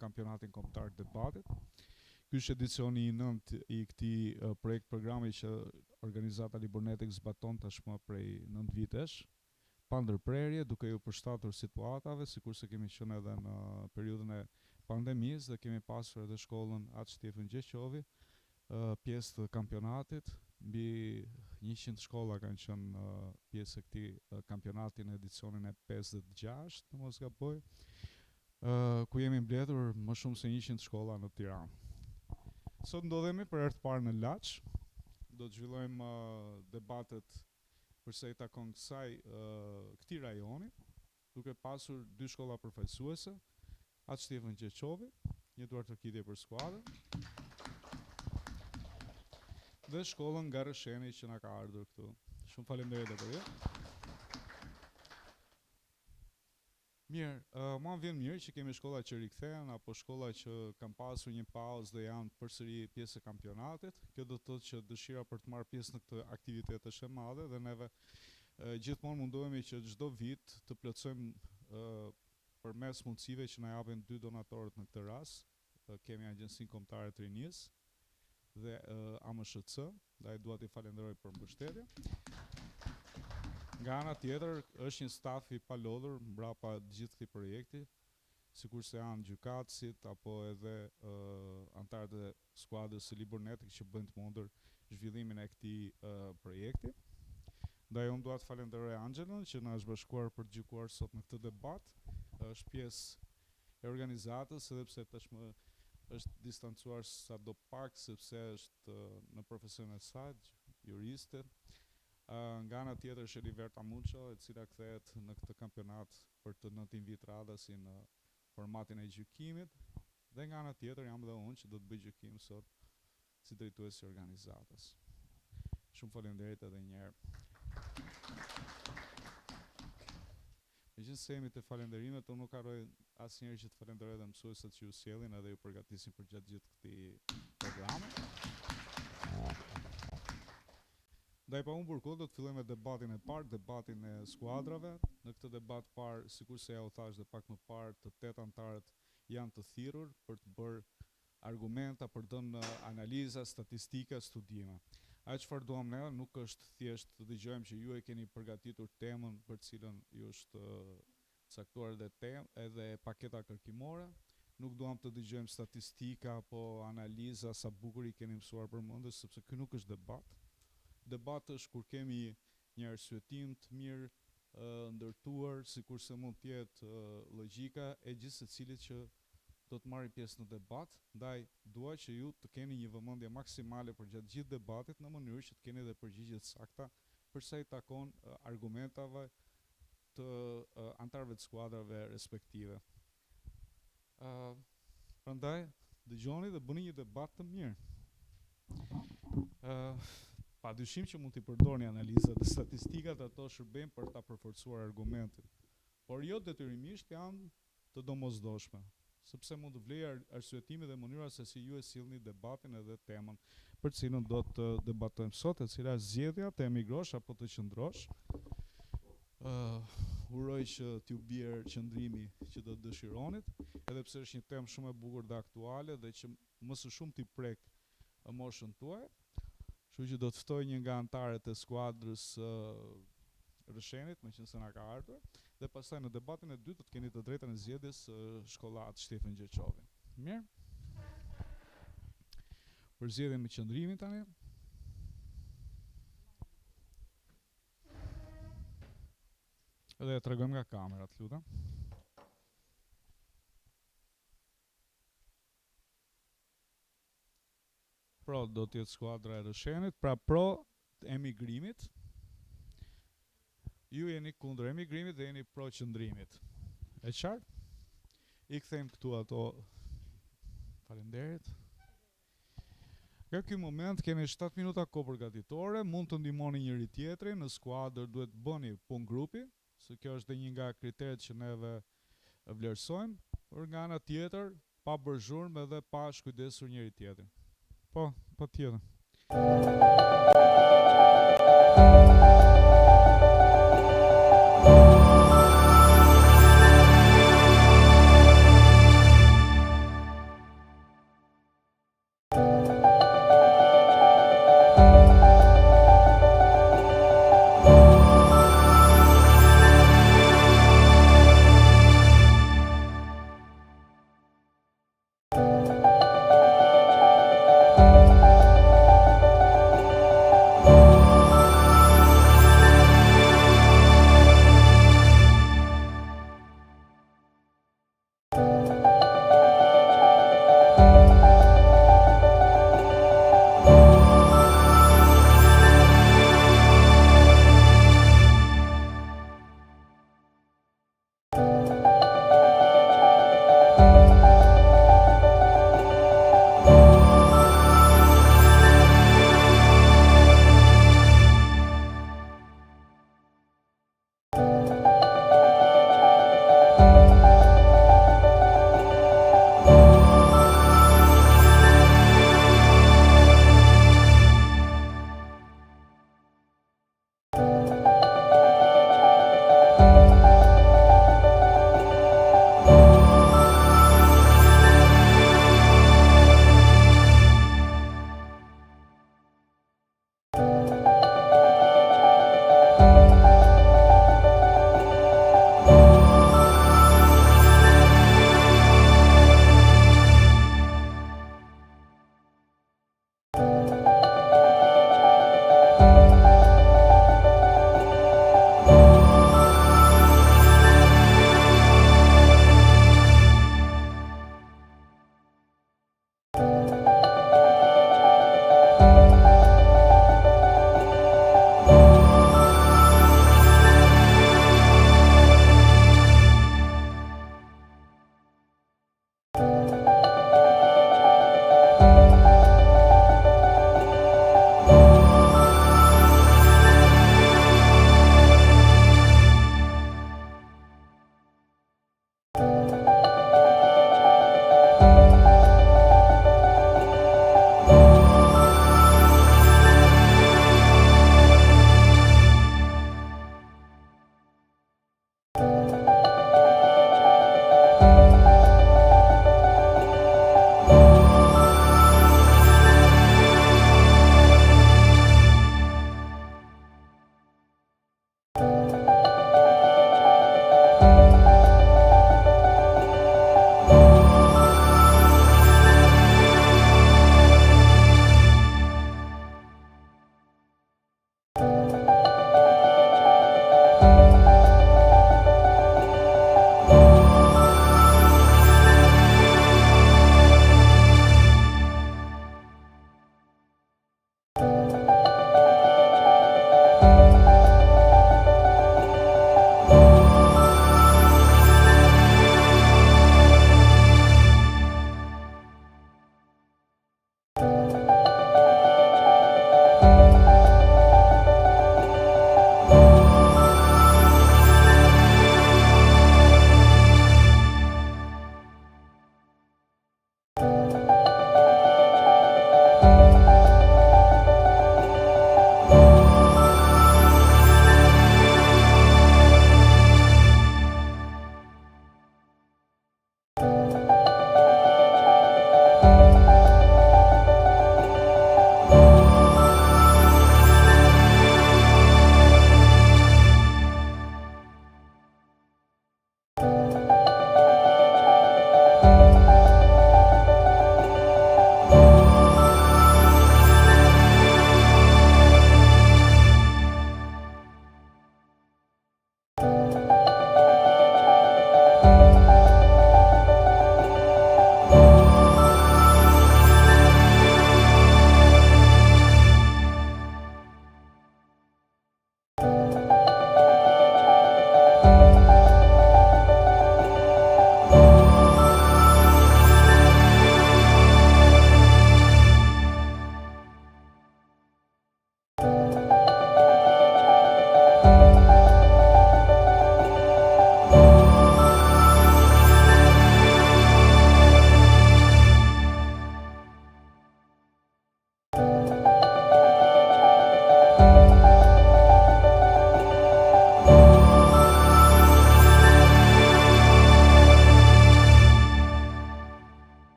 kampionatin kombëtar të debatit. Ky është edicioni i 9 i këtij projekt programi që organizata Liburnetik zbaton tashmë prej 9 vitesh, pa ndërprerje, duke ju përshtatur situatave, sikurse kemi qenë edhe në periudhën e pandemisë dhe kemi pasur edhe shkollën Atë Shtefën Gjeqovi, pjesë të kampionatit. Mbi 100 shkolla kanë qenë pjesë e këtij kampionati në edicionin e 56, në mos gaboj, ku jemi mbledhur më shumë se 100 shkolla në Tiranë. Sot ndodhemi për herë të parë në Laç. Do të zhvillojmë debatet përsa i takon këtij rajoni, duke pasur 2 shkolla përfaqësuese, Atë Shtefën Gjeqovi, një duartërkitje për skuadrën, dhe shkollën nga Rësheni që na ka ardhur këtu. Shumë faleminderit për ju. Mirë, mua vjen mirë që kemi shkolla që rikthehen apo shkolla që kanë pasur një pauzë dhe janë përsëri pjesë e kampionatit. Kjo do të thotë që dëshira për të marrë pjesë në këtë aktivitet është e madhe dhe neve gjithmonë mundohemi që çdo vit të plotësojmë përmes mundësive që na japin 2 donatorët në këtë rast. Kemi Agjencinë Kombëtare të Rinisë dhe AMSHC, dhe dua t'i falenderoj për mbështetje. Nga ana tjetër, është një staf i palodhur mbrapa gjithë këtij projekti, sikurse janë gjykatësit apo edhe anëtarët e skuadrës së Liburnetik që bëjnë të mundur zhvillimin e këtij projekti. Ndaj unë dua të falenderoj Anxhelën që na është bashkuar për të gjykuar sot në këtë debat. Është pjesë e organizatës, edhe pse tashmë është distancuar sado pak sepse është në profesionin e saj, juriste. Nga ana tjetër është Eliverta Muço, e cila kthehet në këtë kampionat për të 9 vit radhasi në formatin e gjykimit, dhe nga ana tjetër jam dhe unë që do të bëj gjykim sot si drejtues i organizatës. Shumë faleminderit edhe një herë. Megjithëse jemi të falenderimet, unë nuk harroj asnjëherë që të falenderoj edhe mësuesat që ju sjellin edhe ju përgatisin për gjatë gjithë këtij programi. Ndaj pa humbur kohë, do të fillojmë me debatin e parë, debatin e skuadrave. Në këtë debat parë, sikurse ja u thash dhe pak më parë, të 8 anëtarët janë të thirrur për të bërë argumenta, për të dhënë analiza, statistika, studime. Ajo çfarë duam ne nuk është thjesht të dëgjojmë që ju e keni përgatitur temën për cilën ju është caktuar edhe paketa kërkimore. Nuk duam të dëgjojmë statistika apo analiza sa bukur i keni mësuar përmendur, sepse ky nuk është debat. Debat është kur kemi një arsyetim të mirë ndërtuar, sikurse mund të jetë logjika e gjithë secilit që do të marrë pjesë në debat. Ndaj dua që ju të keni një vëmendje maksimale për gjatë gjithë debatit, në mënyrë që të keni edhe përgjigje të sakta përsa i takon argumentave të anëtarëve të skuadrave respektive. Prandaj dëgjoni dhe bëni një debat të mirë. Pa dyshim që mund t'i përdorni analizat dhe statistikat, ato shërbejnë për ta përforcuar argumentin, por jo detyrimisht janë të domosdoshme, sepse mund të vlejë arsyetimi dhe mënyra se si ju e sillni debatin edhe temën për cilën do të debatojmë sot, e cila është zgjedhja të emigrosh apo të qëndrosh. Uroj që t'ju bjerë qëndrimi që do të dëshironit, edhe pse është një temë shumë e bukur dhe aktuale dhe që më së shumë t'i prek moshën tuaj. Kështu që do të ftoj një nga anëtarët e skuadrës Rëshenit, meqense na ka ardhur, dhe pastaj në debatin e dytë do të keni të drejtën e zgjedhjes shkolla Atë Shtefën Gjeqovi. Mirë? Për zgjedhjen me qëndrimin tani. Edhe e tregojmë nga kamerat, lutem. Pro do të jetë skuadra e Rëshenit, pra pro emigrimit. Ju jeni kundër emigrimit dhe jeni pro qëndrimit. E qartë? I kthejmë këtu ato. Faleminderit. Nga ky moment keni 7 minuta kohë përgatitore, mund të ndihmoni njëri tjetrin, në skuadër duhet bëni punë grupi, se kjo është dhe një nga kriteret që neve vlerësojmë, por nga ana tjetër, pa bërë zhurmë edhe pa shkujdesur njëri tjetrin. Po tjetër.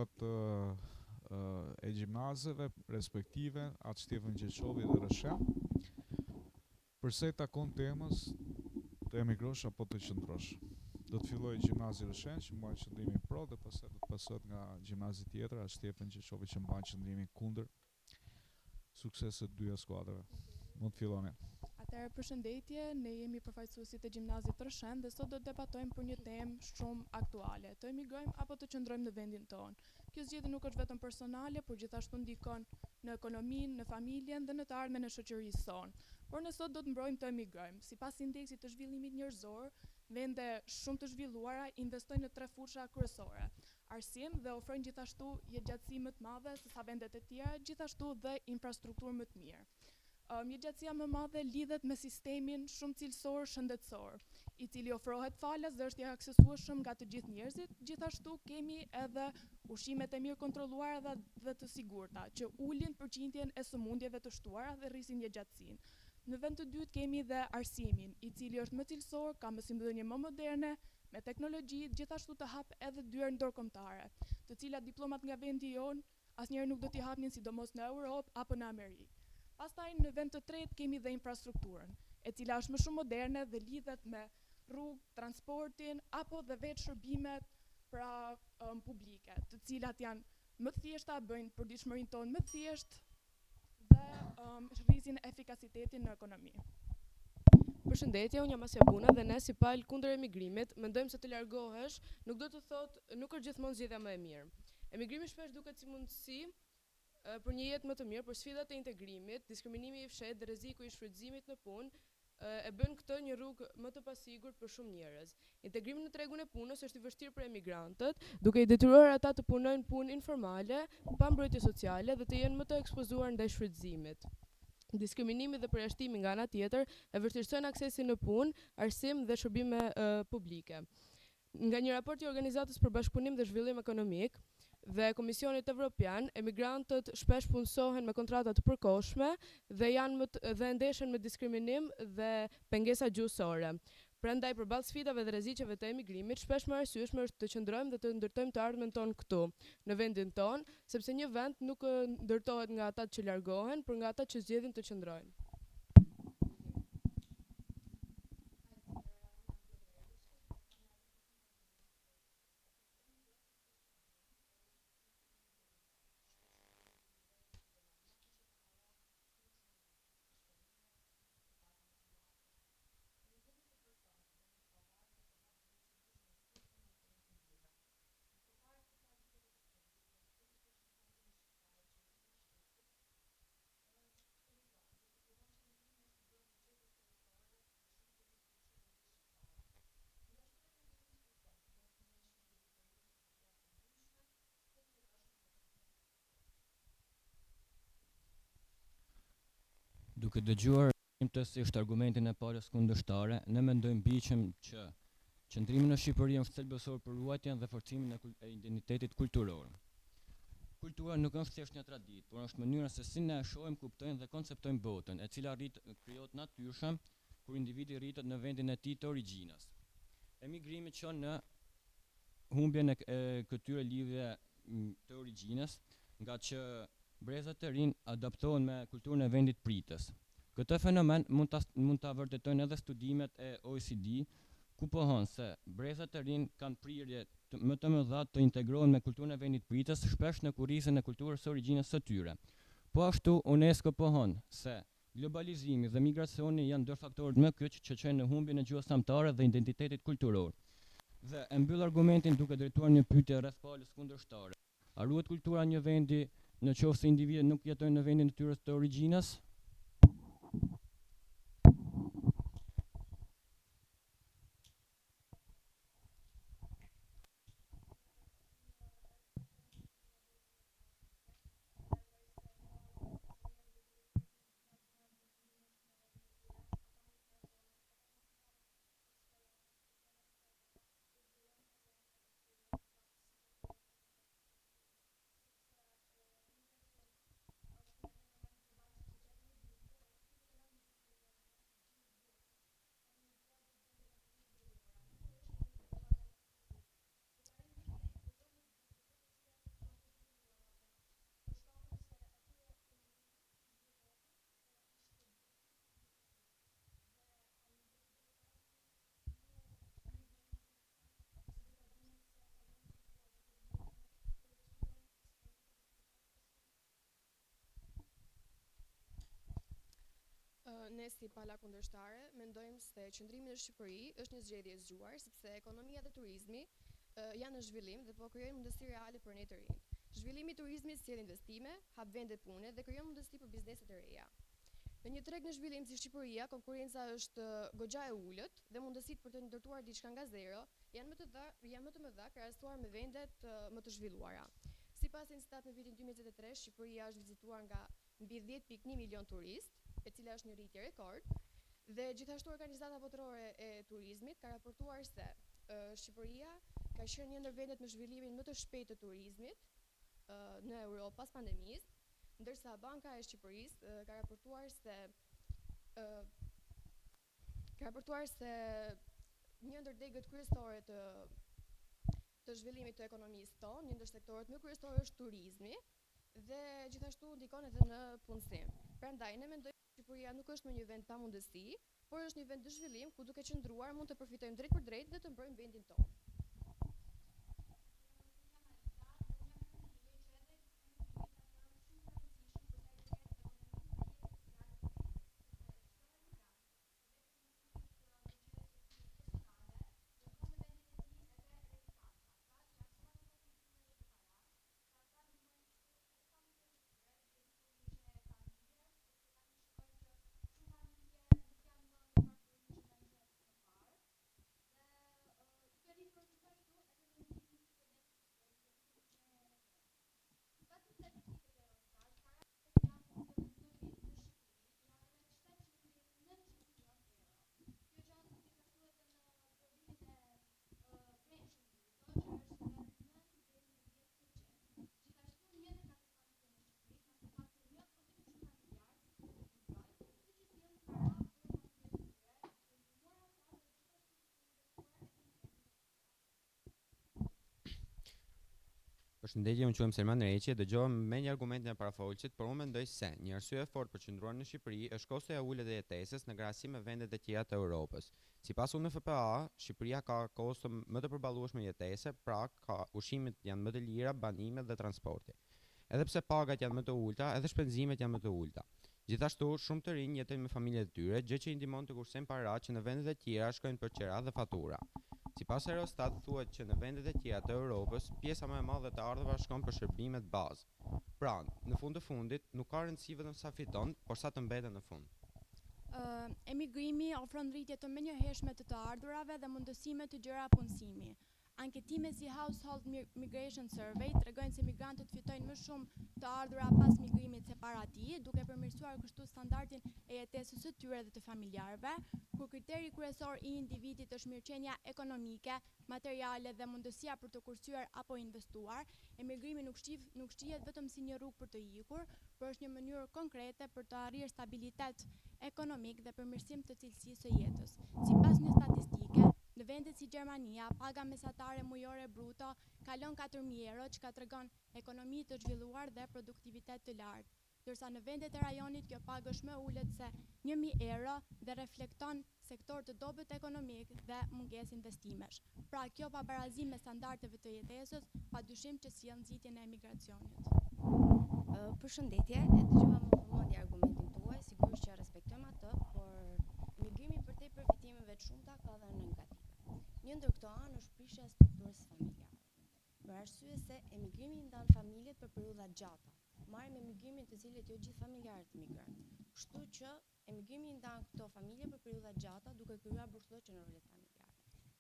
kulturat e gjimnazeve respektive atë Shtefan Gjeçovi dhe Rëshen, përse i takon temës të emigrosh apo të qëndrosh. Do të filloj gjimnazi Rëshen që mban qëndrimin pro dhe pastaj do të pasohet nga gjimnazi tjetër atë Shtefan Gjeçovi që mban qëndrimin kundër. Sukseset dyja skuadrave. Mund të filloni. Atëherë përshëndetje, ne jemi përfaqësuesit e gjimnazit Rëshen dhe sot do të debatojmë për një temë shumë aktuale. Të emigrojmë apo të qëndrojmë në vendin tonë. Kjo zgjedhje nuk është vetëm personale, por gjithashtu ndikon në ekonominë, në familjen dhe në të ardhmen e shoqërisë sonë. Por ne sot do të mbrojmë të emigrojmë. Sipas indeksit të zhvillimit njerëzor, vende shumë të zhvilluara investojnë në 3 fusha kryesore: arsim dhe ofrojnë gjithashtu jetëgjatësi më të madhe se sa vendet e tjera, gjithashtu dhe infrastrukturë më të mirë. Jetëgjatësia më madhe lidhet me sistemin shumë cilësor shëndetësor, i cili ofrohet falas dhe është i aksesueshëm nga të gjithë njerëzit. Gjithashtu kemi edhe ushqimet e mirë kontrolluara dhe të sigurta, që ulin përqindjen e sëmundjeve të shtuara dhe rrisin jetëgjatësinë. Në vend të dytë kemi dhe arsimin, i cili është më cilësor, ka mësimdhënie më moderne, me teknologji, gjithashtu të hap edhe dyert ndërkombëtare, të cilat diplomat nga vendi jonë asnjëherë nuk do t'i hapnin, sidomos në Europë apo në Amerikë. Pastaj në vend të tretë kemi dhe infrastrukturën, e cila është më shumë moderne dhe lidhet me rrugë, transportin apo dhe vetë shërbimet publike, të cilat janë më të thjeshta, bëjnë përditshmërinë tonë më thjesht dhe rrisin efikasitetin në ekonomi. Përshëndetje, unë jam Asja Buna dhe ne si palë kundër emigrimit mendojmë se të largohesh nuk do të thotë nuk është gjithmonë zgjedhja më e mirë. Emigrimi shpesh duket si mundësi për një jetë më të mirë, por sfidat e integrimit, diskriminimi i fshehtë dhe rreziku i shfrytëzimit në punë e bën këtë një rrugë më të pasigurt për shumë njerëz. Integrimi në tregun e punës është i vështirë për emigrantët, duke i detyruar ata të punojnë punë informale, pa mbrojtje sociale dhe të jenë më të ekspozuar ndaj shfrytëzimit. Diskriminimi dhe përjashtimi nga ana tjetër e vështirësojnë aksesin në punë, arsim dhe shërbime publike. Nga një raport i Organizatës për Bashkëpunim dhe Zhvillim Ekonomik dhe Komisionit Evropian, emigrantët shpesh punësohen me kontrata të përkohshme dhe ndeshen me diskriminim dhe pengesa gjuhësore. Prandaj përballë sfidave dhe rreziqeve të emigrimit, shpesh më arsyeshme është të qëndrojmë dhe të ndërtojmë të ardhmen tonë këtu, në vendin tonë, sepse një vend nuk ndërtohet nga ata që largohen, por nga ata që zgjedhin të qëndrojnë. Duke dëgjuar imtësisht argumentin e palës kundërshtare, ne mendojmë biçëm që qëndrimi në Shqipëri është thelbësor për ruajtjen dhe forcimin e identitetit kulturor. Kultura nuk është thjesht një traditë, por është mënyra se si ne e shohim, kuptojmë dhe konceptojmë botën, e cila krijohet natyrshëm kur individi rritet në vendin e tij të origjinës. Emigrimi çon në humbjen e këtyre lidhje të origjinës, nga që brezat e rinj adaptohen me kulturën e vendit pritës. Këtë fenomen mund ta vërtetojnë edhe studimet e OECD, ku pohon se brezat e rinj kanë prirje më të mëdha të integrohen me kulturën e vendit pritës, shpesh në kurrizën e kulturës së origjinës së tyre. Po ashtu UNESCO pohon se globalizimi dhe migracioni janë ndër faktorët më kyç që çojnë në humbjen e gjuhës samtare dhe identitetit kulturor. Dhe e mbyll argumentin duke drejtuar një pyetje rreth palës kundërshtare. A ruhet kultura një vendi në qoftë se individët nuk jetojnë në vendin e tyre të origjinës? Ne si pala kundërshtare mendojmë se qëndrimi në Shqipëri është një zgjedhje e zgjuar sepse ekonomia dhe turizmi janë në zhvillim dhe po krijojnë mundësi reale për ne të rinj. Zhvillimi i turizmit sjell investime, hap vende pune dhe krijon mundësi për bizneset e reja. Në një treg në zhvillim si Shqipëria, konkurenca është goxha e ulët dhe mundësitë për të ndërtuar diçka nga zero janë më të mëdha krahasuar me vendet më të zhvilluara. Sipas Instat në vitin 2023, Shqipëria është vizituar nga mbi 10.1 milion turistë, e cila është një rritje rekord, dhe gjithashtu Organizata Botërore e Turizmit ka raportuar se Shqipëria ka qenë një ndër vendet me zhvillimin më të shpejtë të turizmit në Europë pas pandemisë, ndërsa Banka e Shqipërisë ka raportuar se një ndër degët kryesore të zhvillimit të ekonomisë tonë, një ndër sektorët më kryesorë është turizmi dhe gjithashtu ndikon edhe në punësim. Prandaj ne mendojmë se Shqipëria nuk është më një vend pa mundësi, por është një vend të zhvillim ku duke qëndruar mund të përfitojmë drejt për drejt dhe të mbrojmë vendin tonë. Përshëndetje, unë quhem Selman Reqi, dëgjova me një argumentin e parafolqit, por unë mendoj se një arsye e fortë për qëndruar në Shqipëri është kosto e ulët e jetesës në krahasim me vendet e tjera të Europës. Sipas UNFPA, Shqipëria ka kosto më të përballueshme jetese, pra ushqimet janë më të lira, banimet dhe transporti. Edhe pse pagat janë më të ulta, edhe shpenzimet janë më të ulta. Gjithashtu, shumë të rinj jetojnë me familjet e tyre, gjë që i ndihmon të kursejnë para që në vendet e tjera shkojnë për qera dhe fatura. Sipas Eurostat thuhet që në vendet e tjera të Europës, pjesa më e madhe të ardhurave shkon për shërbimet bazë. Pra, në fund të fundit, nuk ka rëndësi vetëm sa fiton, por sa të mbetet në fund. Emigrimi ofron rritje të menjëhershme të ardhurave dhe mundësime të gjëra punësimi. Anketime si Household Migration Survey tregojnë se migrantët fitojnë më shumë të ardhura pas migrimit se para tij, duke përmirësuar kështu standardin e jetesës së tyre dhe të familjarëve, kur kriteri kryesor i individit është mirëqenia ekonomike, materiale dhe mundësia për të kursyer apo investuar. Emigrimi nuk shqihet vetëm si një rrugë për të ikur, por është një mënyrë konkrete për të arritur stabilitet ekonomik dhe përmirësim të cilësisë së jetës. Sipas një statistike, në vendet si Gjermania, paga mesatare mujore bruto kalon 4.000 euro, që ka tregon ekonomi të zhvilluar dhe produktivitet të lartë, ndërsa në vendet e rajonit kjo pagë është më ulët se 1.000 euro dhe reflekton sektor të dobët ekonomik dhe mungesë investimesh. Pra, kjo pabarazim me standardeve të jetesës padyshim që sjell nxitjen e emigracionit. Përshëndetje, e dëgjova më vëmendje argumentin tuaj, sigurisht që respektojmë atë, por emigrimi përtej përfitimeve të shumta ka dhe negative. Një ndër këto anë është prishja e strukturës familjare. Për arsye se emigrimi ndan familjet për periudha gjata. Marrim emigrimin të cilët jo gjithë familjarët emigrojnë. Kështu që emigrimi ndan këto familje për periudha gjata duke krijuar burthllëqe në rolet familjare.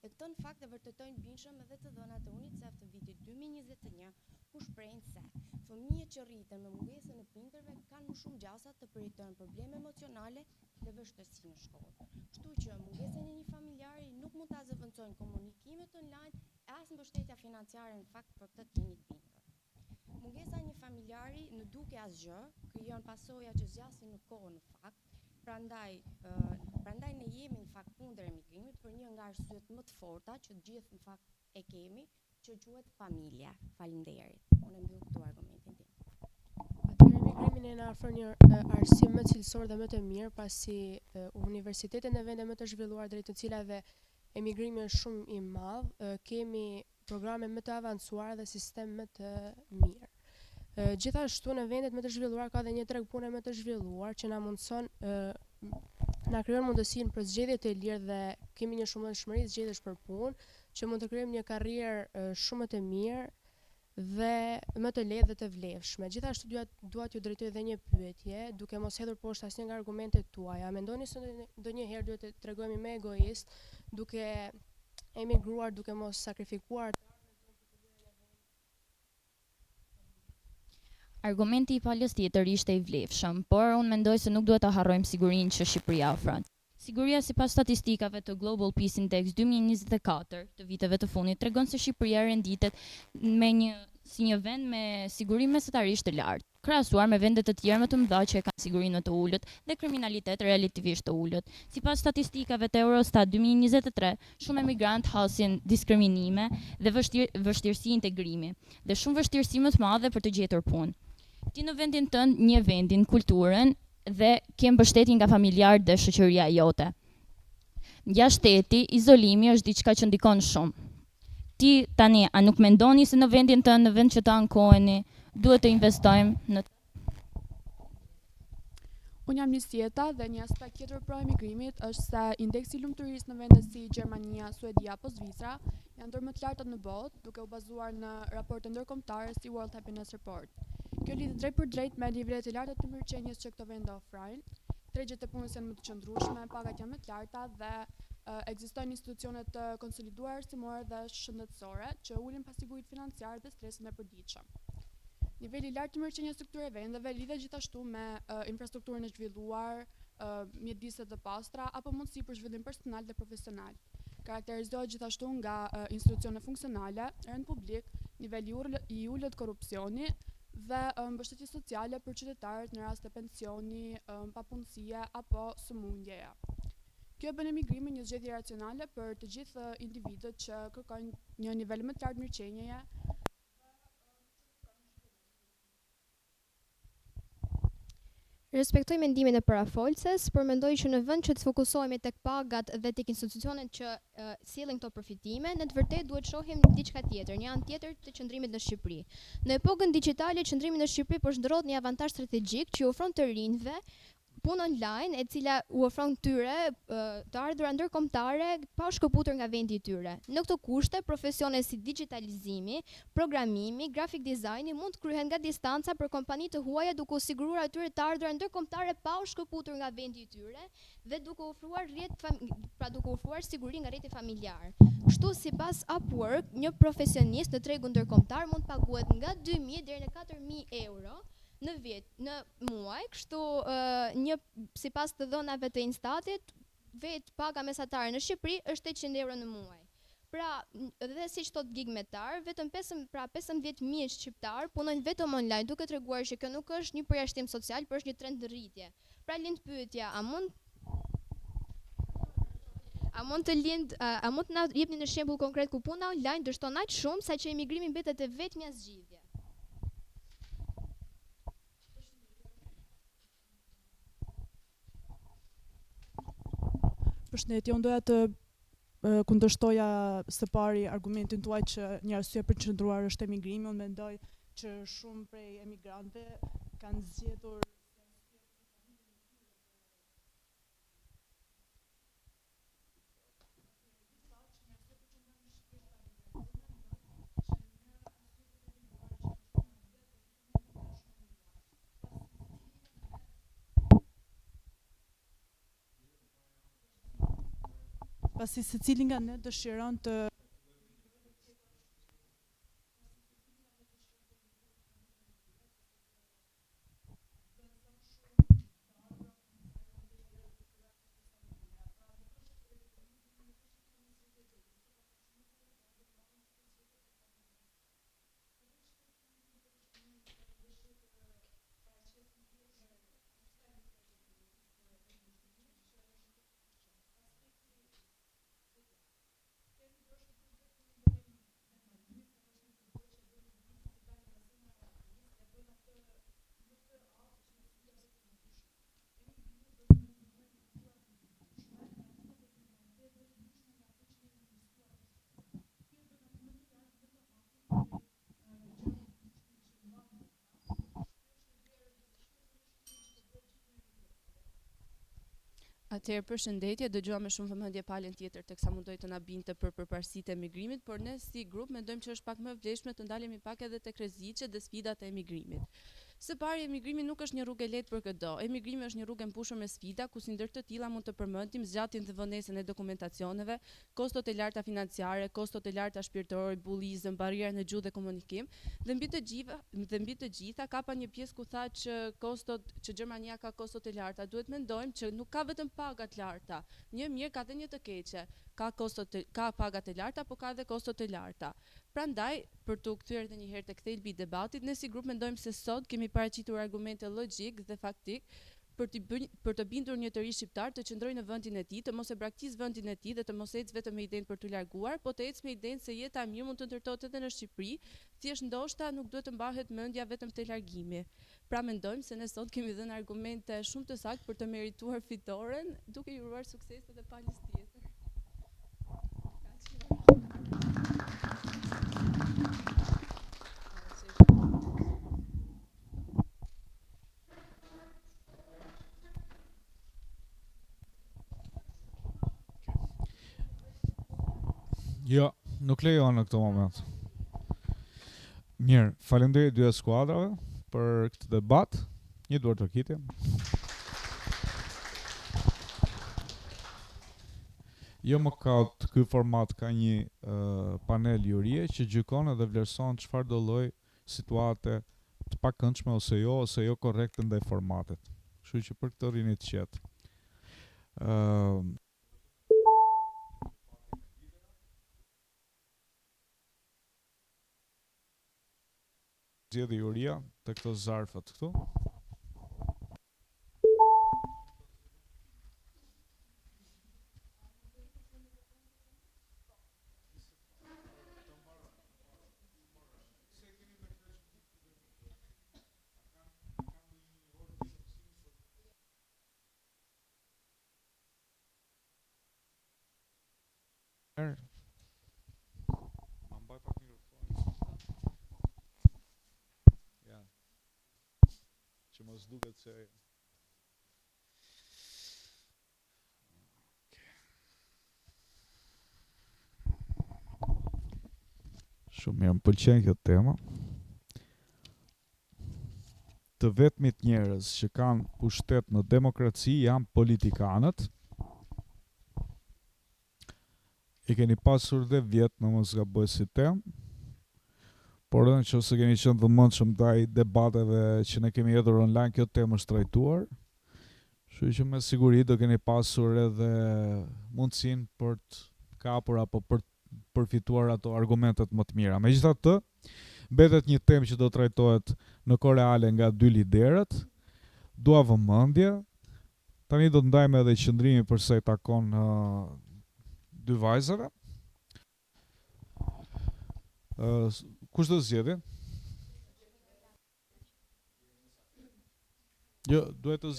Dhe këtë në fakt e vërtetojnë bindshëm edhe të dhënat e UNICEF të vitit 2021, ku shprehin se fëmijët që rriten me mungesën e prindërve kanë më shumë gjasa të përjetojnë probleme emocionale dhe vështirësi në shkollë. Kështu që mungesën e një familjari nuk mund ta zëvendësojnë komunikimet online e as mbështetja financiare në fakt për këtë të jenit prindër. Mungesa e një familjari në duke asgjë krijon pasoja që zgjasin në kohë në fakt. Prandaj ne jemi në fakt kundër emigrimit për një nga arsyet më të forta që gjithë në fakt e kemi, që quhet familja. Faleminderit. Unë mbyll këtu argumentin tim. Emigrimin e na ofron një arsim më cilësor dhe më të mirë, pasi universitetet në vende më të zhvilluar drejt të cilave emigrimi është shumë i madh, kemi programe më të avancuara dhe sistem më të mirë. Gjithashtu në vendet më të zhvilluar ka dhe një treg pune më të zhvilluar që na mundson na krijon mundësinë për zgjedhje të lirë dhe kemi një shumëllëshmëri zgjedhjesh për punë, që mund të krijojmë një karrierë shumë më të mirë dhe më të lehtë dhe të vlefshme. Gjithashtu dua t'ju drejtoj edhe një pyetje, duke mos hedhur poshtë asnjë nga argumentet tuaja. Mendoni se ndonjëherë duhet të tregojmë më egoist duke emigruar, duke mos sakrifikuar? Argumenti i palës tjetër ishte i vlefshëm, por unë mendoj se nuk duhet të harrojmë sigurinë që Shqipëria ofron. Siguria sipas statistikave të Global Peace Index 2024 të viteve të fundit tregon se Shqipëria renditet si një vend me siguri mesatarisht të lartë, krahasuar me vende të tjera më të mëdha që e kanë sigurinë më të ulët dhe kriminalitet relativisht të ulët. Sipas statistikave të Eurostat 2023, shumë emigrantë hasin diskriminime dhe vështirësi integrimi, dhe shumë vështirësi më të madhe për të gjetur punë. Ti në vendin tënd një vendin, kulturën dhe ke mbështetjen nga familjarët dhe shoqëria jote. Nga shteti, izolimi është diçka që ndikon shumë. Ti tani, a nuk mendoni se në vendin tënd, në vend që të ankoheni, duhet të investojmë në... Unë jam Nisjeta dhe një aspekt tjetër pro emigrimit është se indeksi i lumturisë në vende si Gjermania, Suedia apo Zvicra janë ndër më të lartat në botë, duke u bazuar në raporte ndërkombëtare si World Happiness Report. Kjo lidhet drejt për drejt me nivelet e larta të mirëqenies që këto vende ofrojnë. Tregjet e punës janë më të qëndrueshme, pagat janë më të larta dhe ekzistojnë institucione të konsoliduara arsimore dhe shëndetësore që ulin pasiguritë financiare dhe stresin e përditshëm. Niveli i lartë të mirëqenies të këtyre vendeve lidhet gjithashtu me infrastrukturën e zhvilluar, mjediset të pastra apo mundësi për zhvillim personal dhe profesional. Karakterizohet gjithashtu nga institucione funksionale, rend publik, niveli i ulët korrupsioni dhe mbështetje sociale për qytetarët në rast të pensioni, papunësie apo sëmundjeja. Kjo bën emigrimin një zgjedhje racionale për të gjithë individët që kërkojnë një nivel më të lartë mirëqenieje. Respektoj mendimin e parafolses, por mendoj që në vend që të fokusohemi tek pagat dhe tek institucionet që sjellin këto përfitime, në të vërtetë duhet shohim diçka tjetër, një anë tjetër të qëndrimit në Shqipëri. Në epokën digjitale, qëndrimi në Shqipëri po zhndrohet një avantazh strategjik që i ofron të rinjve punë online, e cila u ofron këtyre të ardhura ndërkombëtare pa u shkëputur nga vendi i tyre. Në këto kushte, profesione si digitalizimi, programimi, graphic designi mund të kryhen nga distanca për kompani të huaja duke u siguruar atyre të ardhura ndërkombëtare pa u shkëputur nga vendi i tyre dhe duke u ofruar siguri nga rrjeti familjar. Kështu, sipas Upwork, një profesionist në tregun ndërkombëtar mund të paguhet nga 2.000 deri në 4.000 euro në muaj, kështu sipas të dhënave të Instatit, vetë paga mesatare në Shqipëri është 800 euro në muaj. Pra, dhe siç thot Gigmetar, vetëm 15.000 shqiptar punojnë vetëm online, duke treguar që kjo nuk është një përjashtim social, por është një trend në rritje. Pra lind pyetja, a mund të na jepni një shembull konkret ku puna online dështon aq shumë saqë emigrimi mbetet e vetmja zgjidhje? Përshëndetje, unë doja të kundërshtoja së pari argumentin tuaj që një arsye për të qëndruar është emigrimi. Unë mendoj që shumë prej emigrantëve kanë zgjedhur pasi secili nga ne dëshiron të Atëherë përshëndetje, dëgjova me shumë vëmendje palën tjetër teksa mundoj të na binte për përparësitë e emigrimit, por ne si grup mendojmë që është pak më e vlefshme të ndalemi pak edhe tek rreziqet dhe sfidat e emigrimit. Së pari, emigrimi nuk është një rrugë e lehtë për çdo. Emigrimi është një rrugë e mbushur me sfida, ku si ndër të tilla mund të përmendim zgjatjen dhe vonesën e dokumentacioneve, kostot e larta financiare, kostot e larta shpirtërore, bullizëm, barriera në gjuhë dhe komunikim, dhe mbi të gjitha ka pa një pjesë ku tha që Gjermania ka kostot e larta. Duhet mendojmë që nuk ka vetëm pagat larta. Një mirë ka dhe një të keqe. Ka pagat e larta, po ka edhe kostot e larta. Prandaj, për të kthyer edhe një herë tek thelbi i debatit, ne si grup mendojmë se sot kemi paraqitur argumente logjik dhe faktik për të bindur një të ri shqiptar të qëndrojë në vendin e tij, të mos e braktisë vendin e tij dhe të mos ecë vetëm me idenë për t'u larguar, po të ecë me idenë se jeta e mirë mund të ndërtohet edhe në Shqipëri, thjesht ndoshta nuk duhet të mbahet mendja vetëm te largimi. Pra mendojmë se ne sot kemi dhënë argumente shumë të saktë për të merituar fitoren, duke ju uruar sukses edhe palës tjetër. Jo, nuk lejon në këtë moment. Mirë, faleminderit dy skuadrave për këtë debat. Një duar trokitje. Jo më kaut, ky format ka një panel jurie që gjykon edhe vlerëson çfarë do lloj situate të pakëndshme ose jo korrekte ndaj formatit. Kështu që për këtë rini të qetë. Zgjedhë juria të këto zarfat këtu. Që mos duket se shumë mirë, më pëlqen kjo tema. Të vetmit njerëz që kanë pushtet në demokraci janë politikanët. I keni pasur dhe vjetë në mos gaboj si temë, por edhe nëse keni qenë vëmendshëm ndaj debateve që ne kemi hedhur online, kjo temë është trajtuar. Kështu që me siguri do keni pasur edhe mundësinë për të kapur apo për të përfituar ato argumentet më të mira. Megjithatë, mbetet një temë që do trajtohet në kohë reale nga dy liderët. Dua vëmendje. Tani do të ndajmë edhe qëndrimin për sa i takon dy vajzave. Kush do zgjedhë? Jo, duhet të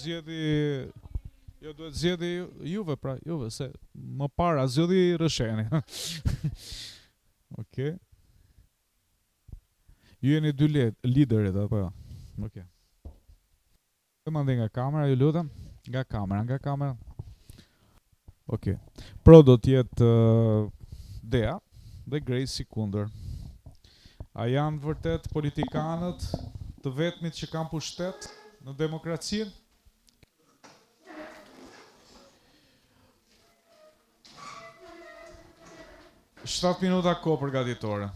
zgjedhë juve, pra, juve, se më para zgjedhë Rësheni. Okej. Ju jeni dy liderit, apo jo? Okej. Të mandej nga kamera, ju lutem? Nga kamera. Okej. Pro do t'jetë Dea dhe Grace si kundër. A janë vërtet politikanët të vetmit që kanë pushtet në demokracinë? Shtatë minuta kohë përgatitore.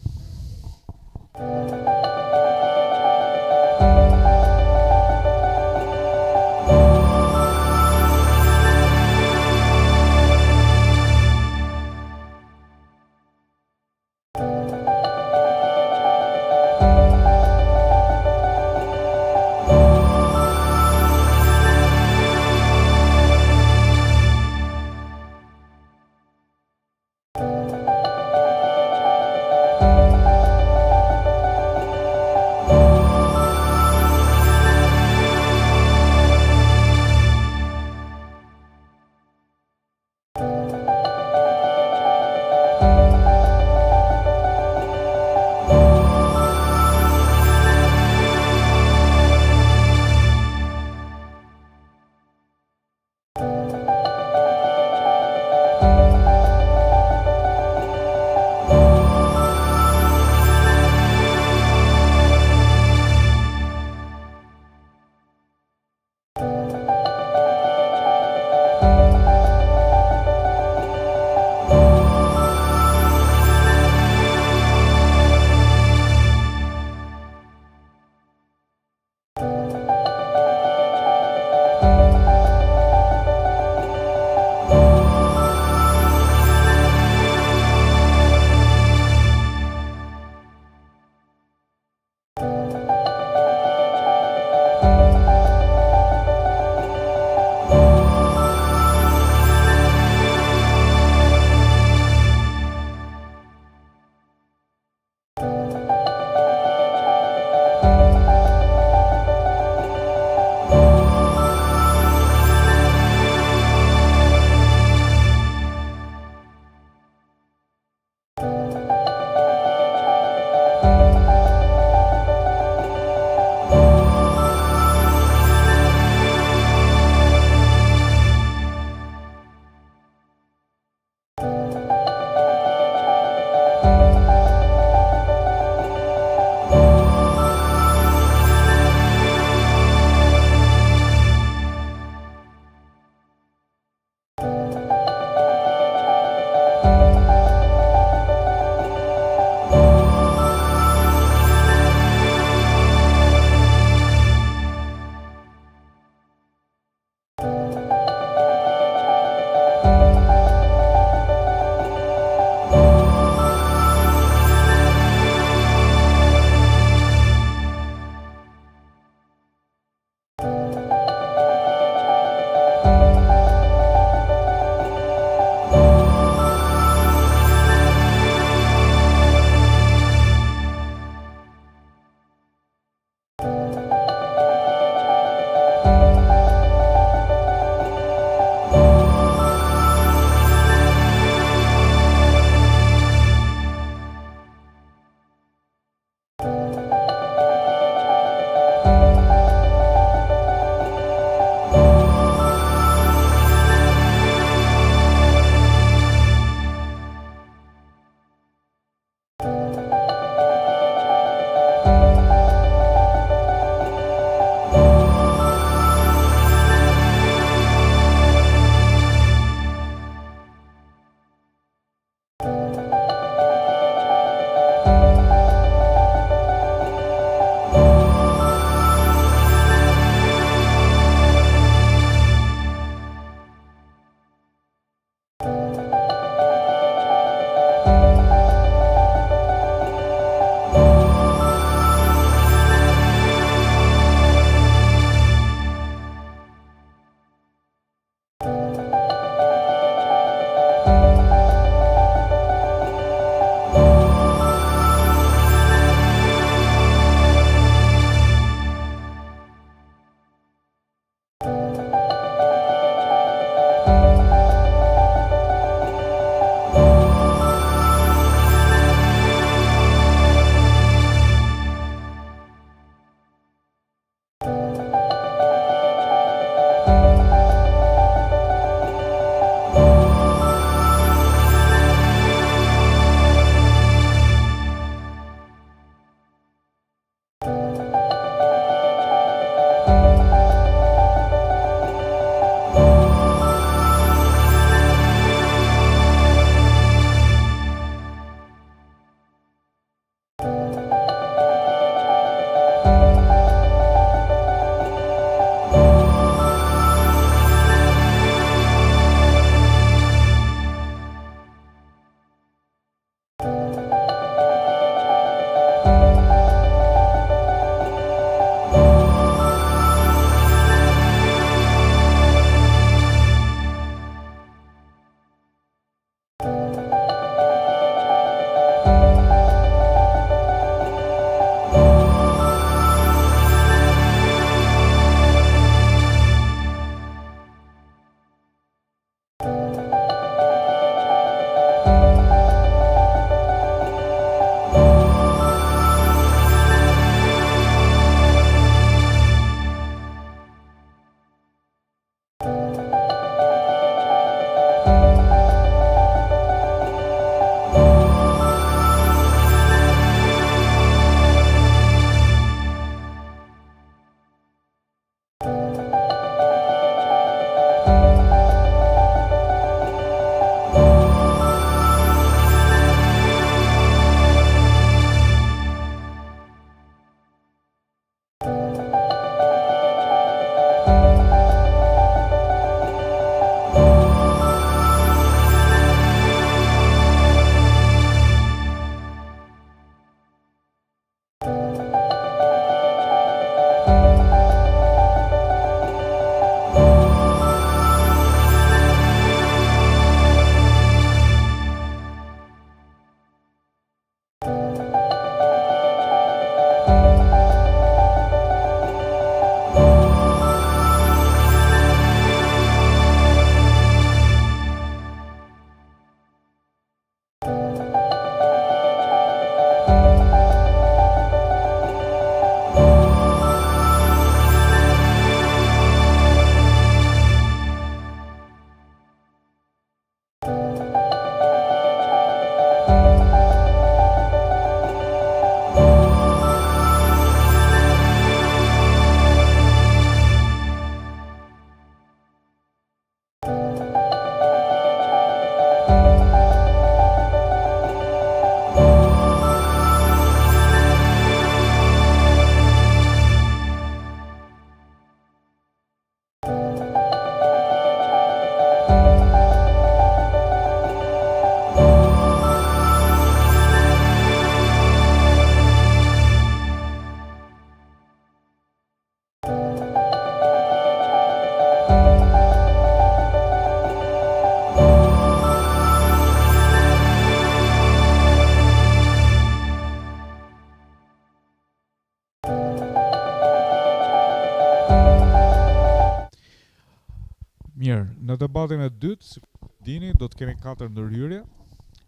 Në debatin e dytë, si dini, do të keni 4 ndërhyrje,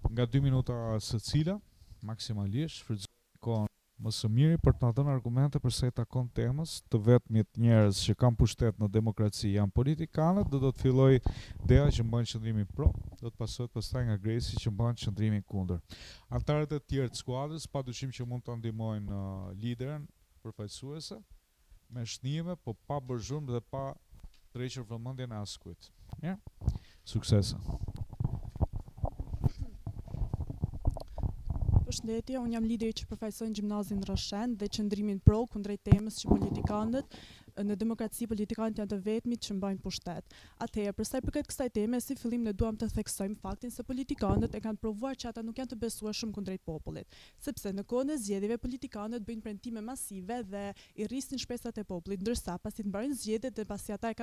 nga 2 minuta secila, maksimalisht, shfrytëzoni kohën më së miri për të na dhënë argumente për sa i takon temës. Të vetmit njerëz që kanë pushtet në demokraci janë politikanët, do të filloj Dea që mban qëndrimin pro, do të pasohet pastaj nga Gresi që mban qëndrimin kundër. Antarët e tjerë të skuadrës padyshim që mund ta ndihmojnë liderin përfaqësuese me shnime, po pa bërë zhurmë dhe pa tërhequr vëmendjen e askujt. Mirë? Suksese. Përshëndetje, unë jam lideri që përfaqëson gjimnazin Roshen dhe qëndrimin pro kundrejt temës që politikanët në demokraci politikanët janë të vetmit që mbajnë pushtet. Atëherë, për sa i përket kësaj teme, si fillim ne duam të theksojmë faktin se politikanët e kanë provuar që ata nuk janë të besueshëm kundrejt popullit, sepse në kohën e zgjedhjeve politikanët bëjnë premtime masive dhe i rrisin shpresat e popullit, ndërsa pasi të mbarojnë zgjedhjet dhe pasi ata e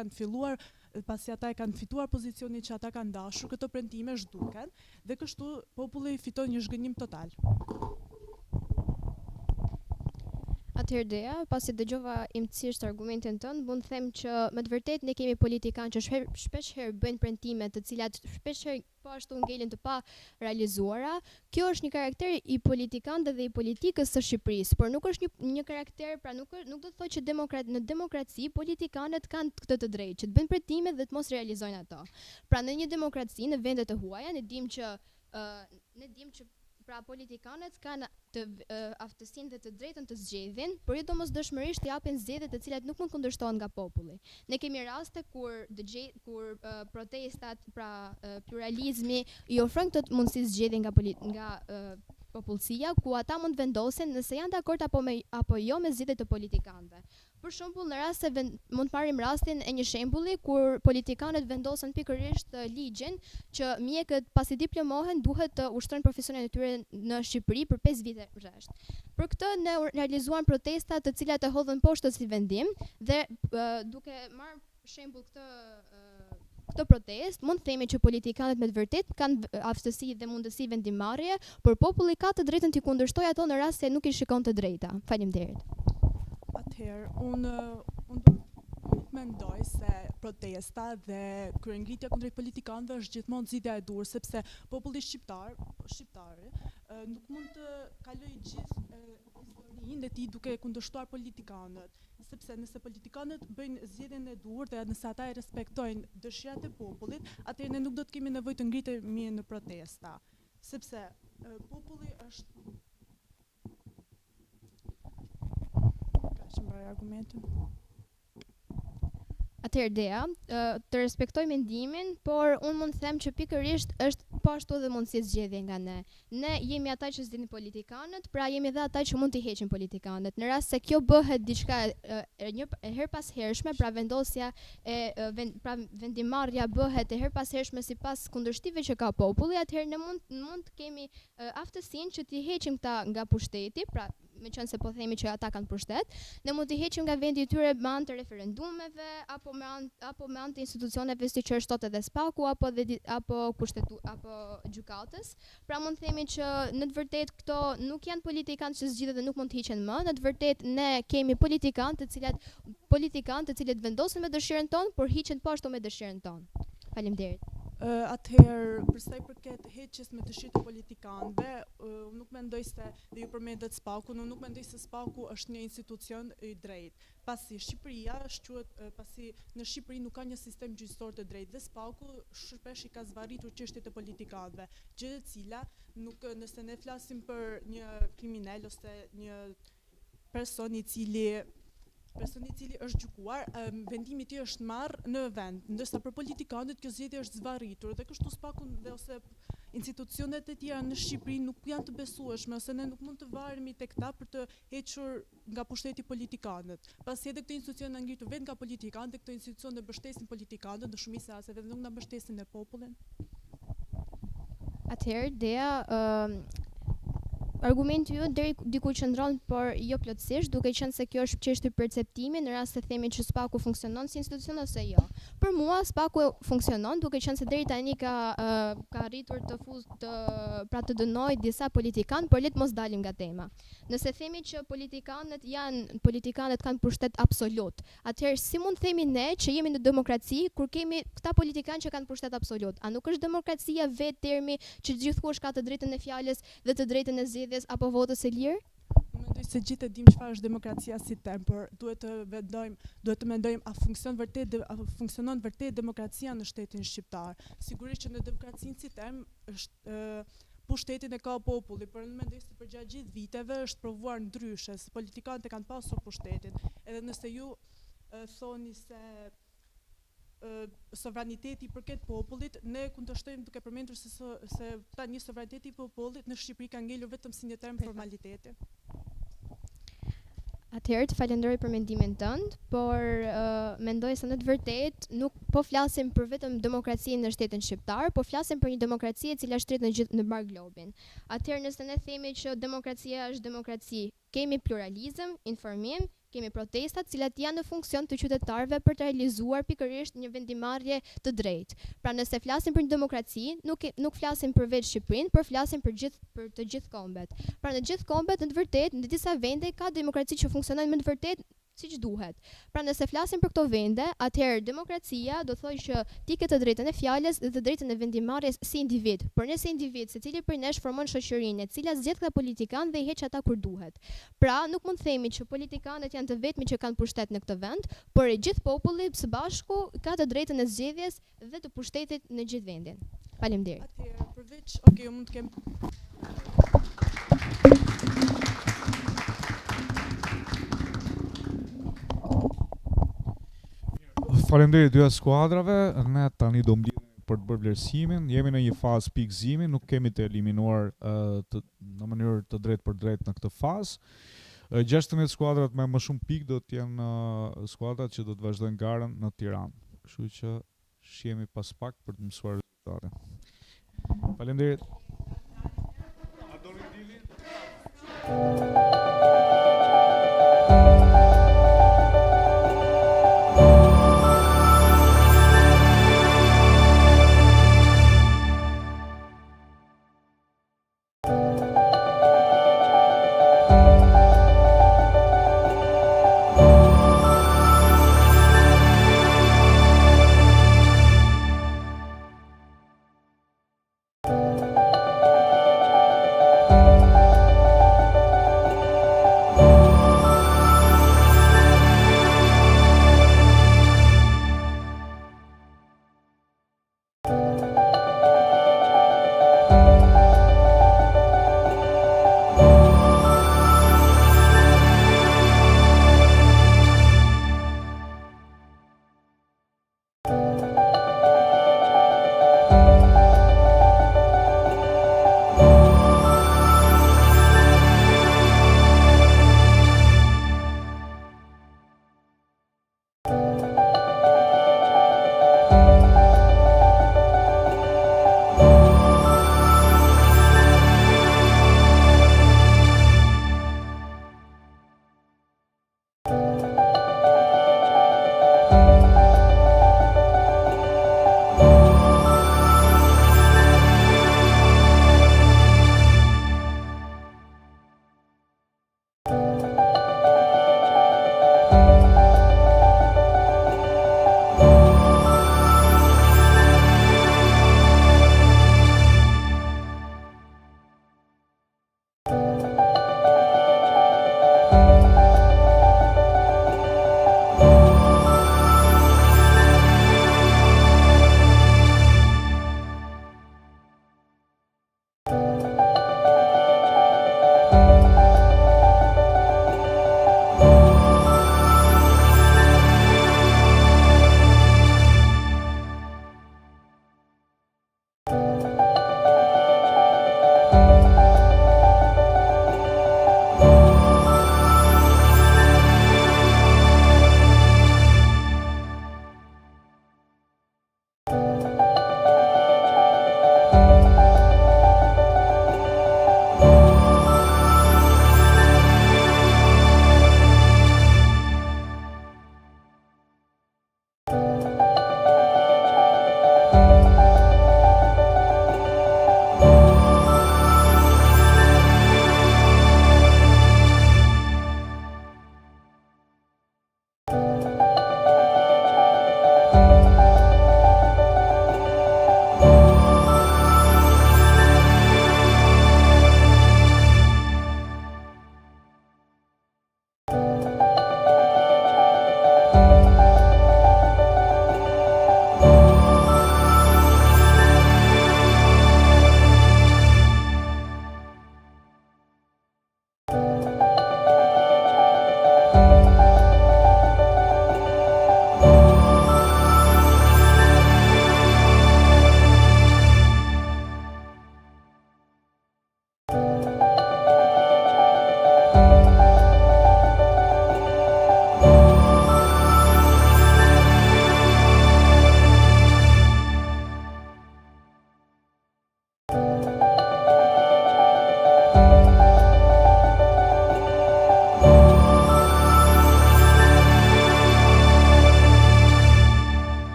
kanë fituar pozicionin që ata kanë dashur, këto premtime zhduken dhe kështu populli fiton një zhgënjim total. Atëherë Dea, pasi dëgjova imësisht argumentin tënd, mund të them që me të vërtetë ne kemi politikanë që shpesh herë bëjnë premtime të cilat shpesh herë po ashtu ngelin të pa realizuara. Kjo është një karakter i politikanëve dhe i politikës së Shqipërisë, por nuk është një karakter, pra nuk do të thotë që në demokraci politikanët kanë këtë të drejtë që të bëjnë premtime dhe të mos realizojnë ato. Pra në një demokraci, në vendet e huaja, ne dimë që pra politikanët kanë aftësinë dhe të drejtën të zgjedhin, por jo domosdoshmërisht japin zgjedhje të cilat nuk mund kundërshtohen nga populli. Ne kemi raste kur protestat, pra pluralizmi i ofron këtë mundësi zgjedhje nga popullsia, ku ata mund vendosin nëse janë dakord apo jo me zgjedhjet e politikanëve. Për shembull, në rast se mund të marrim rastin e një shembulli kur politikanët vendosen pikërisht ligjin që mjekët pasi diplomohen duhet të ushtrojnë profesionin e tyre në Shqipëri për 5 vite rresht. Për këtë ne realizuan protesta të cilat e hodhën poshtë si vendim dhe duke marrë shembull këtë protest, mund të themi që politikanët me të vërtet kanë aftësi dhe mundësi vendimarrje, por populli ka të drejtën të kundërshtojë ato në rast se nuk i shikon të drejta. Faleminderit. Atëherë, unë mendoj se protesta dhe kryengritja kundrejt politikanëve është gjithmonë zgjidhja e dur, sepse populli shqiptari nuk mund të kalojë gjithë historinë e tij duke kundërshtuar politikanët, sepse nëse politikanët bëjnë zgjedhjen e dur dhe nëse ata e respektojnë dëshirat e popullit, atëherë ne nuk do të kemi nevojë të ngritemi në protesta, sepse populli është argumentin. Atëherë Dea, të respektoj mendimin, por unë mund të them që pikërisht është po ashtu edhe mundësi zgjedhje nga ne. Ne jemi ata që zgjidhin politikanët, pra jemi edhe ata që mund t'i heqin politikanët. Në rast se kjo bëhet diçka një her pas hershme, pra vendosja pra vendimarrja bëhet e her pas hershme sipas kundërshtive që ka populli, atëherë ne mund të kemi aftësinë që t'i heqim këta nga pushteti, pra meqense po themi që ata kanë pushtet, ne mund t'i heqim nga vendi i tyre me anë të referendumeve apo me anë të institucioneve si që është sot edhe SPAK-u apo gjykatës. Pra mund të themi që në të vërtetë këto nuk janë politikanë që zgjidhen dhe nuk mund të hiqen më. Në të vërtetë ne kemi politikanë të cilët vendosen me dëshirën tonë, por hiqen po ashtu me dëshirën tonë. Faleminderit. Atëherë, për sa i përket heqjes me dëshirë të politikanëve, nuk mendoj se dhe ju përmendet SPAK-u, nuk mendoj se SPAK-u është një institucion i drejtë. Pasi në Shqipëri nuk ka një sistem gjyqësor të drejtë dhe SPAK-u shpesh i ka zvarritur çështjet e politikanëve, gjë e cila nëse ne flasim për një kriminal ose një person i cili është gjykuar, vendimi i tij është marrë në vend, ndërsa për politikanët kjo zgjedhje është zvarritur dhe kështu SPAK-u ose institucionet e tjera në Shqipëri nuk janë të besueshme ose ne nuk mund të varemi tek ta për të hequr nga pushteti politikanët. Pasi edhe këto institucione janë ngritur vetë nga politikanët, këto institucione mbështesin politikanët në shumicë e rasteve dhe nuk na mbështesin ne popullin. Atëherë, Dea, argumenti ju deri diku qëndron, por jo plotësisht, duke qenë se kjo është çështje perceptimi, në rast se themi që SPAK-u funksionon si institucion ose jo. Për mua spaku funksionon duke qenë se deri tani ka arritur të dënoj disa politikanë, por le të mos dalim nga tema. Nëse themi që politikanët kanë pushtet absolut, atëherë si mund themi ne që jemi në demokraci kur kemi këta politikanë që kanë pushtet absolut? A nuk është demokracia vetë termi që gjithkush ka të drejtën e fjalës dhe të drejtën e zgjedhjes apo votës së lirë? Mendoj se gjithë e dim çfarë është demokracia si term, por duhet të mendojmë a funksionon vërtet demokracia në shtetin shqiptar. Sigurisht që në demokracinë si term është pushtetin e ka populli, por unë mendoj se përgjatë gjithë viteve është provuar ndryshe, se politikanët e kanë pasur pushtetin. Edhe nëse ju thoni se sovraniteti i përket popullit, ne kundërshtojmë duke përmendur se tani sovraniteti i popullit në Shqipëri ka ngelur vetëm si një term formaliteti. Atëherë të falenderoj për mendimin tënd, por mendoj se në të vërtetë nuk po flasim për vetëm demokracinë në shtetin shqiptar, po flasim për një demokraci e cila shtret në mbar globin. Atëherë nëse ne themi që demokracia është demokraci, kemi pluralizëm, informim, kemi protestat, cilat janë në funksion të qytetarëve për të realizuar pikërisht një vendimarrje të drejtë. Pra nëse flasim për një demokraci, nuk flasim për vetë Shqipërinë, por flasim për të gjithë kombet. Pra në gjithë kombet, në të vërtetë, në disa vende ka demokraci që funksionojnë me të vërtetë siç duhet. Pra nëse flasim për këto vende, atëherë demokracia do thojë që ti ke të drejtën e fjalës dhe të drejtën e vendimarrjes si individ. Por ne si individ, secili prej nesh formon shoqërinë, e cila zgjedh këta politikanë dhe i heq ata kur duhet. Pra nuk mund të themi që politikanët janë të vetmi që kanë pushtet në këtë vend, por e gjithë populli së bashku ka të drejtën e zgjedhjes dhe të pushtetit në gjithë vendin. Faleminderit. Atëherë, përveç, unë mund të kem Faleminderit dyja skuadrave, ne tani do mbledhemi për të bërë vlerësimin, jemi në një fazë pikëzimi, nuk kemi të eliminuar në mënyrë të drejtë për drejtë në këtë fazë. 16 skuadrat me më shumë pikë do të jenë skuadrat që do të vazhdojnë garën në Tiranë. Kështu që shihemi pas pak për të mësuar rezultatet. Faleminderit. A doni dilin?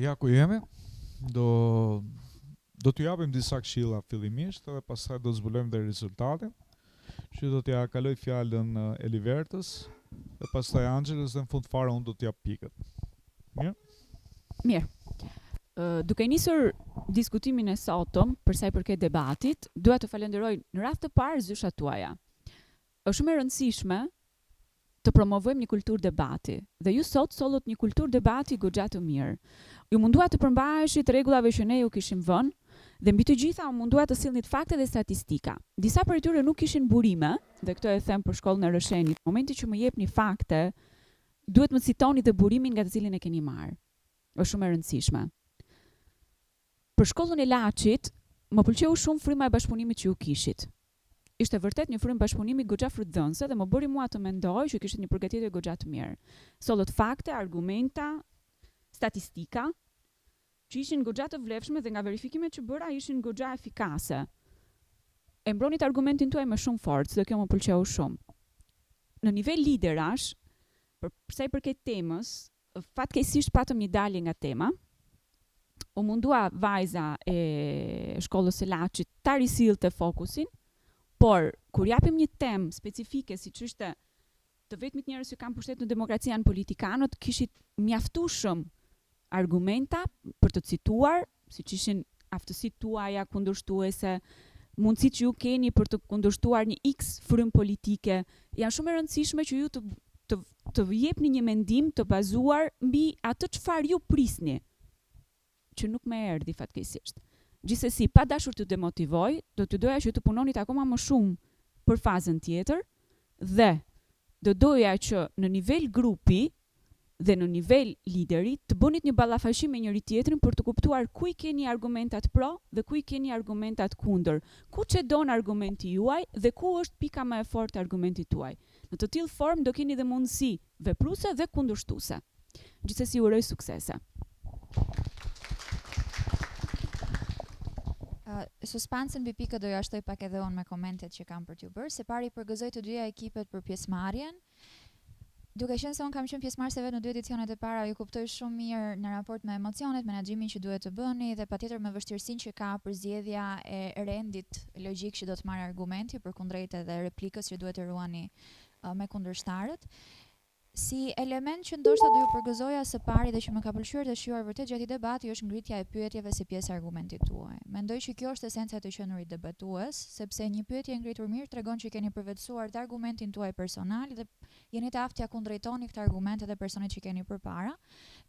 Ja ku jemi, do t'ju japim disa këshilla fillimisht edhe pastaj do zbulojmë dhe rezultatin. Që do t'ja kaloj fjalën Elivertës dhe pastaj Angelës dhe në fund fare unë do t'jap pikët. Mirë. Duke nisur diskutimin e sotëm për sa i përket debatit, dua të falenderoj në radhë të parë zyshat tuaja. Është shumë e rëndësishme të promovojmë një kulturë debati dhe ju sot sollët një kulturë debati goxha të mirë. Ju mundua të përmbaheshit rregullave që ne ju kishim vënë dhe mbi të gjitha u mundua të sillnit fakte dhe statistika. Disa prej tyre nuk kishin burime, dhe këtë e them për shkollën e Rëshenit. Në momentin që më jepni fakte, duhet më citoni dhe burimin nga të cilin e keni marrë. Është shumë e rëndësishme. Për shkollën e Laçit, më pëlqeu shumë fryma e bashkëpunimit që ju kishit. Ishte vërtet një frymë bashkëpunimi goxha frutdhënëse dhe më bëri mua të mendoj që kishit një përgatitje goxha të mirë. Sollët fakte, argumenta, statistika, që ishin goxha të vlefshme dhe nga verifikimet që bëra ishin goxha efikase. E mbronit argumentin tuaj me shumë forcë dhe kjo më pëlqeu shumë. Në nivel liderash, për sa i përket temës, fatkeqësisht patëm një dalje nga tema. U mundua vajza e shkollës së Laçit ta risillte fokusin, por kur japim një temë specifike siç ishte të vetmit njerëz që kanë pushtet në demokraci janë politikanët, kishit mjaftueshëm argumenta për të cituar, siç ishin aftësitë tuaja kundërshtuese, mundësitë që ju keni për të kundërshtuar një X frymë politike, janë shumë e rëndësishme që ju të jepni një mendim të bazuar mbi atë çfarë ju prisni, që nuk më erdhi fatkeqësisht. Gjithsesi, pa dashur të demotivoj, do të doja që të punonit akoma më shumë për fazën tjetër dhe do doja që në nivel grupi dhe në nivel lideri të bënit një ballafaqim me njëri tjetrin për të kuptuar ku i keni argumentat pro dhe ku i keni argumentat kundër, ku çedon argumenti juaj dhe ku është pika më e fortë e argumentit tuaj. Në të tillë formë do keni dhe mundësi vepruese dhe kundërshtuese. Gjithsesi uroj suksese. Suspansën mbi pikë do ja shtoj pak edhe unë me komentet që kam për t'ju bërë. Se pari përgëzoj të dyja ekipet për pjesëmarrjen. Duke qenë se unë kam qenë pjesëmarrëse vetë në 2 edicionet e para, ju kuptoj shumë mirë në raport me emocionet, menaxhimin që duhet të bëni dhe patjetër me vështirësinë që ka përzgjedhja e rendit logjik që do të marrë argumenti përkundrejt edhe replikës që duhet të ruani me kundërshtarët. Si element që ndoshta do ju përgëzoja së pari dhe që më ka pëlqyer të shijuar vërtet gjatë debatit është ngritja e pyetjeve si pjesë e argumentit tuaj. Mendoj që kjo është esenca e të qenurit debatues, sepse një pyetje e ngritur mirë tregon që keni përvetësuar të argumentin tuaj personal dhe jeni të aftë t'ia kundrejtoni këtë argument edhe personit që keni përpara.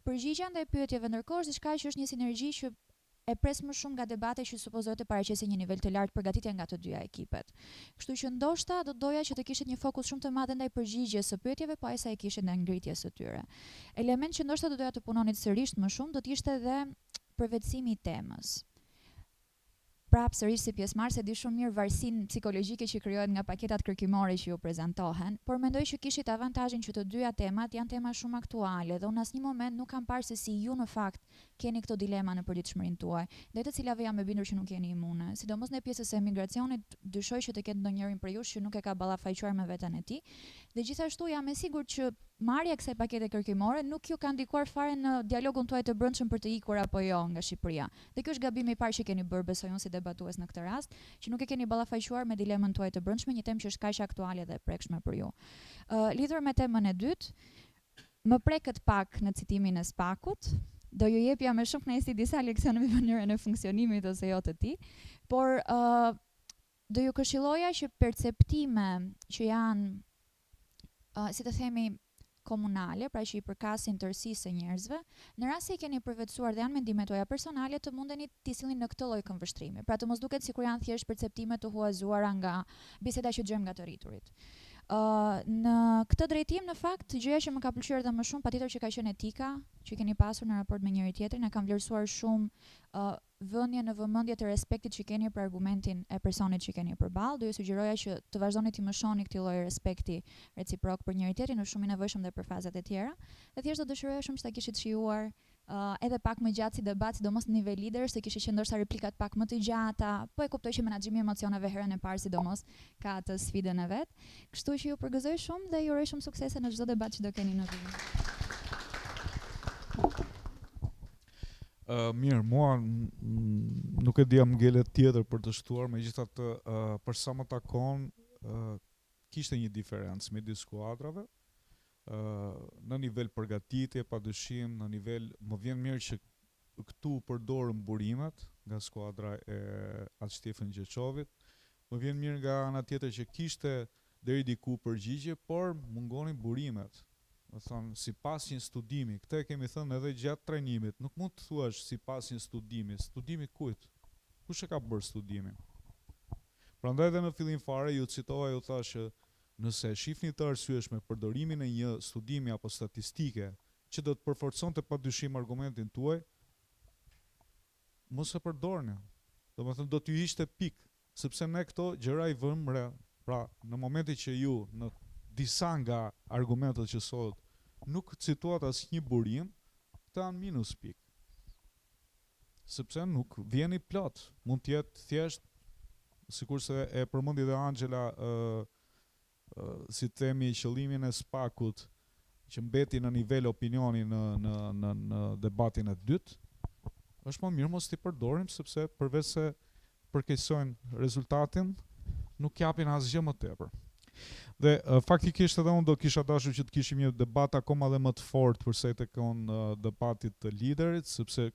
Përgjigjja ndaj pyetjeve ndërkohë është diçka që është një sinergji që e pres më shumë nga debate që supozohet të paraqesë një nivel të lartë përgatitje nga të dyja ekipet. Kështu që ndoshta do doja që të kishit një fokus shumë të madh ndaj përgjigjes së pyetjeve, pa sa e kishit ndaj ngritjes së tyre. Element që ndoshta do doja të punonit sërish më shumë do të ishte edhe përvetësimi i temës. Prap sërish si pjesëmarrës e di shumë mirë varësinë psikologjike që krijohet nga paketat kërkimore që ju prezantohen, por mendoj që kishit avantazhin që të dyja temat janë tema shumë aktuale dhe unë asnjë moment nuk kam parë se si ju në fakt keni këto dilema në përditshmërinë tuaj, dhe të cilave jam e bindur që nuk jeni imune. Sidomos në pjesën e emigracionit, dyshoj që të ketë ndonjërin prej jush që nuk e ka ballafaqjuar me veten e tij. Dhe gjithashtu jam e sigurt që marrja e kësaj pakete kërkimore nuk ju ka ndikuar fare në dialogun tuaj të brendshëm për të ikur apo jo nga Shqipëria. Dhe ky është gabimi i parë që keni bërë, besoj unë si debatues në këtë rast, që nuk e keni ballafaqjuar me dilemën tuaj të brendshme, një temë që është kaq aktuale dhe e prekshme për ju. Lidhur me temën e dytë, më preket pak në citimin e Spakut. Do ju jepja me shumë kënaqësi disa leksione mbi mënyrën e funksionimit ose jo të tij, por do ju këshilloja që perceptime që janë si të themi komunale, pra që i përkasin tërësisë së njerëzve, në rast se i keni përvetësuar dhe janë mendimet tuaja personale, të mundeni t'i sillni në këtë lloj këmbvështrimi. Pra të mos duket sikur janë thjesht perceptime të huazuara nga biseda që dëgjojmë nga të rriturit. Në këtë drejtim, në fakt, gjëja që më ka pëlqyer dhe më shumë, patjetër që ka qenë etika, që keni pasur në raport me njëri tjetrin, e kam vlerësuar shumë vënje në vëmendje të respektit që keni për argumentin e personit që keni përballë. Do ju sugjeroja që të vazhdoni të mëshoni këtë lloj respekti reciprok për njëri tjetrin, është shumë i nevojshëm dhe për fazat e tjera. Dhe thjesht do dëshiroja shumë që ta kishit shijuar edhe pak më gjatë si debat, sidomos në nivel lider, se kishte qenë ndoshta replikat pak më të gjata, po e kuptoj që menaxhimi i emocioneve herën e parë sidomos ka atë sfidën e vet. Kështu që ju përgëzoj shumë dhe ju uroj shumë suksese në çdo debat që do keni në vijim. Mirë, mua nuk e di jam ngele tjetër për të shtuar, megjithatë për sa më takon kishte një diferencë midis skuadrave. Në nivel përgatitje, padyshim, në nivel më vjen mirë që këtu përdorën burimet nga skuadra e Atë Shtefën Gjeçovit. Më vjen mirë nga ana tjetër që kishte deri diku përgjigje, por mungonin burimet. Do thonë, sipas një studimi, këtë e kemi thënë edhe gjatë trajnimit, nuk mund të thuash sipas një studimi, studimi kujt? Kush e ka bërë studimin? Prandaj edhe në fillim fare ju citova, ju thash që nëse shihni të arsyeshme përdorimin e një studimi apo statistike që do të përforconte padyshim argumentin tuaj, mos e përdorni. Domethënë do t'ju ishte pikë, sepse ne këto gjëra i vëmë re. Pra, në momentin që ju në disa nga argumentet që sot nuk cituat asnjë burim, këta janë minus pikë. Sepse nuk vjeni plot, mund të jetë thjesht, sikurse e përmendi dhe Angela, si themi qëllimin e spakut që mbeti në nivel opinioni në debatin e dytë, është më mirë mos t'i përdorim sepse përveç se përkeqësojnë rezultatin, nuk japin asgjë më tepër. Dhe faktikisht edhe unë do kisha dashur që të kishim një debat akoma dhe më të fortë për sa i takon debatit të liderit, sepse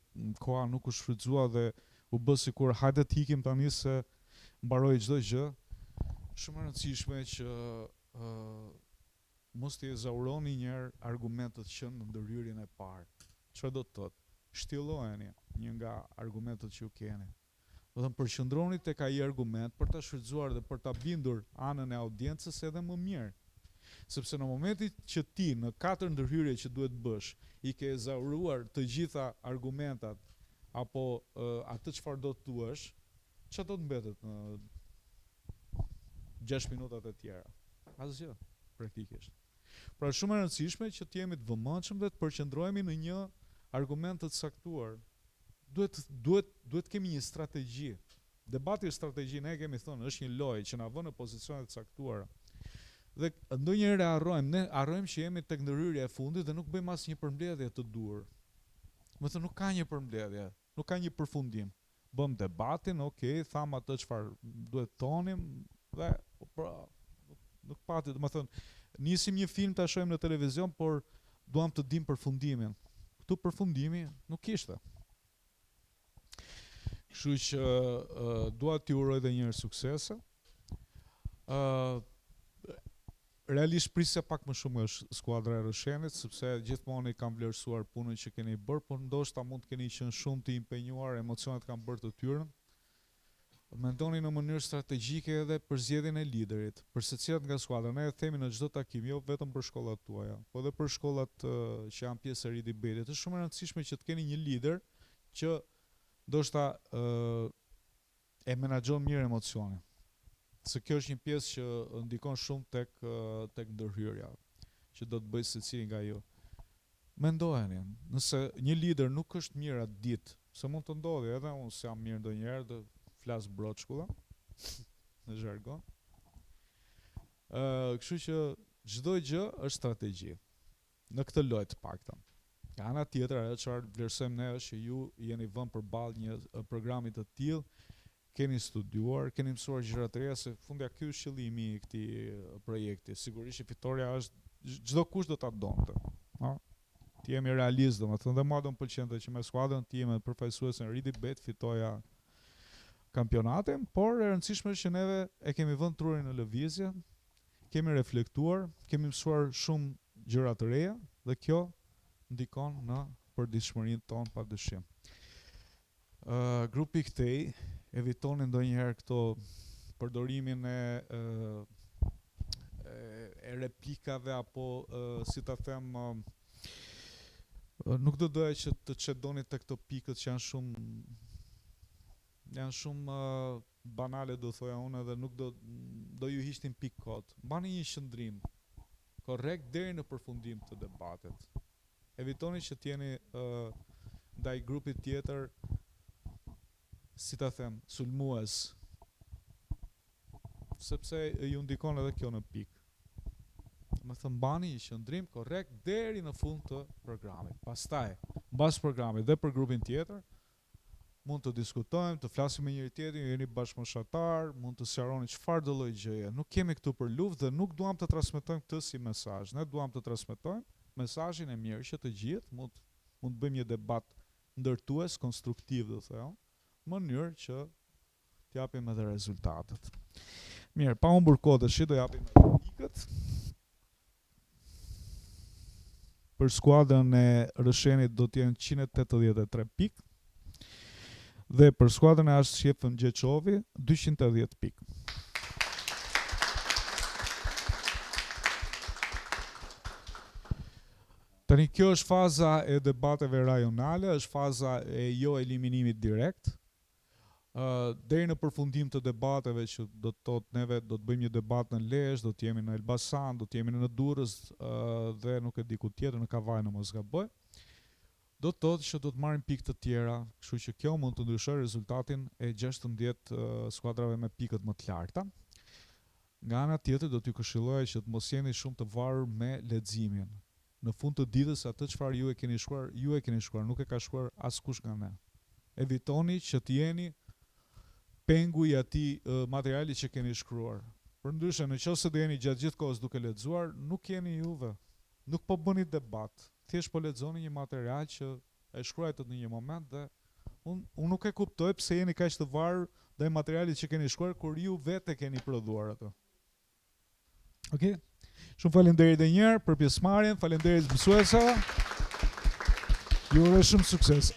koha nuk u shfrytëzua dhe u bë sikur hajde të ikim tani se mbaroi çdo gjë. Shumë e rëndësishme që mos t'i ezauroni njerë argumentet që në ndërhyrjen e parë. Çfarë do të thotë? Shtillojeni një nga argumentet që ju keni. Do të përqendroni tek ai argument për ta shfrytzuar dhe për ta bindur anën e audiencës edhe më mirë. Sepse në momentin që ti në 4 ndërhyrje që duhet bësh, i ke ezauruar të gjitha argumentat apo atë çfarë do të thuash, çfarë do të mbetet në 6 minutat e tjera? Asgjë, praktikisht. Pra shumë e rëndësishme që të jemi të vëmendshëm dhe të përqendrohemi në një argument të caktuar. Duhet kemi një strategji. Debati është strategji, ne kemi thënë, është një lojë që na vën në pozicione të caktuara. Dhe ndonjëherë harrojmë që jemi tek ndërhyrja e fundit dhe nuk bëjmë asnjë përmbledhje të dur. Do të thonë nuk ka një përmbledhje, nuk ka një përfundim. Bëm debatin, okay, tham atë çfarë duhet thonim dhe nuk pati, do të thonë, nisim një film ta shohim në televizion, por duam të dim përfundimin. Këtu përfundimi nuk ishte. Kështu që dua t'ju uroj edhe një herë suksese. Realisht prisja pak më shumë është skuadra e Rëshenit, sepse gjithmonë i kam vlerësuar punën që keni bërë, por ndoshta mund të keni qenë shumë të impenjuar, emocionet kanë bërë të tyrën. Mendoni në mënyrë strategjike edhe për zgjedhjen e liderit, për secilët nga skuadra. Ne e themi në çdo takim, jo vetëm për shkollat tuaja, po edhe për shkollat që janë pjesë e ridebatit. Është shumë e rëndësishme që të keni një lider që ndoshta e menaxhon mirë emocionin. Se kjo është një pjesë që ndikon shumë tek ndërhyrja, që do të bëjë secili nga ju. Mendojeni, nëse një lider nuk është mirë atë ditë, se mund të ndodhi edhe unë se jam mirë ndonjëherë dhe flas broçkulla në jargon. Kështu që çdo gjë është strategji. Në këtë lojë të paktën. Nga ana tjetër, ajo çfarë vlerësojmë ne është që ju jeni vënë përballë një programi të tillë, keni studiuar, keni mësuar gjëra të reja, se fundja ky është qëllimi i këtij projekti. Sigurisht që fitoria është çdo kush do ta donte. Ti jemi realist, domethënë dhe mua do më pëlqente që me skuadrën time përfaqësuese në Ridibet fitoja kampionatin, por e rëndësishme është që neve e kemi vënë trurin në lëvizje, kemi reflektuar, kemi mësuar shumë gjëra të reja dhe kjo ndikon në përditshmërinë tonë padyshim. Grupi këtej evitoni ndonjëherë këto përdorimin e replikave apo si ta them, nuk do doja që të çedoni tek këto pikët që janë shumë banale, do thoja unë, edhe nuk do ju hiqtin pikë kot. Mbani një qëndrim korrekt deri në përfundim të debatit. Evitoni që t'jeni ndaj grupit tjetër, si ta them, sulmues, sepse ju ndikon edhe kjo në pikë. më thënë bani një qëndrim korrekt deri në fund të programit. Pastaj, mbas programit dhe për grupin tjetër, mund të diskutojmë, të flasim me njëri tjetrin, jeni bashkëmoshatar, mund të sqaroni çfarë do lloj gjëje. Nuk kemi këtu për luftë dhe nuk duam të transmetojmë këtë si mesazh. Ne duam të transmetojmë mesazhin e mirë që të gjithë mund të bëjmë një debat ndërtues, konstruktiv, do thënë, në mënyrë që të japim edhe rezultatet. Mirë, pa humbur kohë tash do japim pikët. Për skuadrën e Rëshenit do të jenë 183 pikë. Dhe për skuadrën e Ashqefën Gjeçovi 210 pikë. Tani kjo është faza e debateve rajonale, është faza e jo eliminimit direkt. Deri në përfundim të debateve që do të thotë neve do të bëjmë një debat në Lezhë, do të jemi në Elbasan, do të jemi në Durrës dhe nuk e di ku tjetër, në Kavaj në mos gaboj. Do të thotë që do të marrim pikë të tjera, kështu që kjo mund të ndryshojë rezultatin e 16 skuadrave me pikët më të larta. Nga ana tjetër do t'ju këshilloj që të mos jeni shumë të varur me leximin. Në fund të ditës atë çfarë ju e keni shkruar, nuk e ka shkruar askush nga ne. Evitoni që të jeni pengu i atij materiali që keni shkruar. Përndryshe, nëse do jeni gjatë gjithë kohës duke lexuar, nuk jeni juve. Nuk po bëni debat. Thjesht po lexoni një material që e shkruajtët në një moment dhe unë nuk e kuptoj pse jeni kaq të varur ndaj materialit që keni shkruar kur ju vetë keni prodhuar atë. Okej? Shumë faleminderit edhe një herë për pjesëmarrjen, faleminderit mësuesave. Ju uroj shumë sukses.